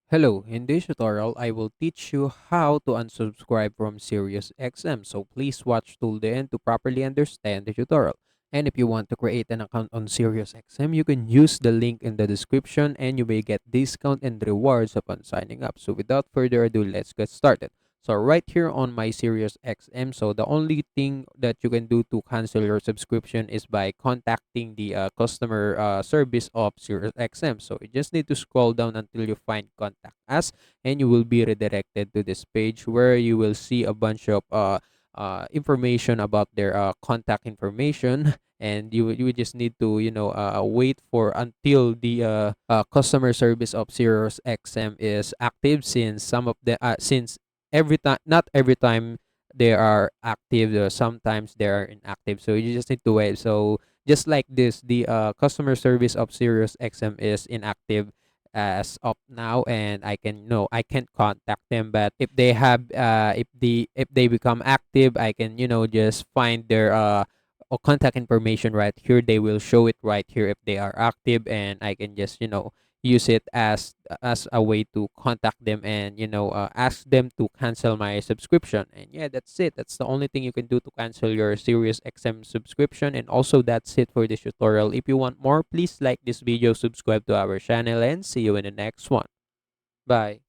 Hello, in this tutorial, I will teach you how to unsubscribe from SiriusXM. So please watch till the end to properly understand the tutorial. And if you want to create an account on SiriusXM, you can use the link in the description and you may get discount and rewards upon signing up. So without further ado, let's get started. So right here on my SiriusXM, so the only thing that you can do to cancel your subscription is by contacting the customer service of SiriusXM. So you just need to scroll down until you find contact us, and you will be redirected to this page where you will see a bunch of information about their contact information. And you just need to wait for until the customer service of Sirius XM is active, since some of the since every time, not every time they are active, sometimes they are inactive, so you just need to wait. So just like this, the customer service of Sirius XM is inactive as of now, and I can't contact them. But if they have if they become active, I can just find their contact information right here. They will show it right here if they are active, and I can just use it as a way to contact them and ask them to cancel my subscription. And yeah, that's it. That's the only thing you can do to cancel your Sirius XM subscription. And also, that's it for this tutorial. If you want more, please like this video, subscribe to our channel, and see you in the next one. Bye.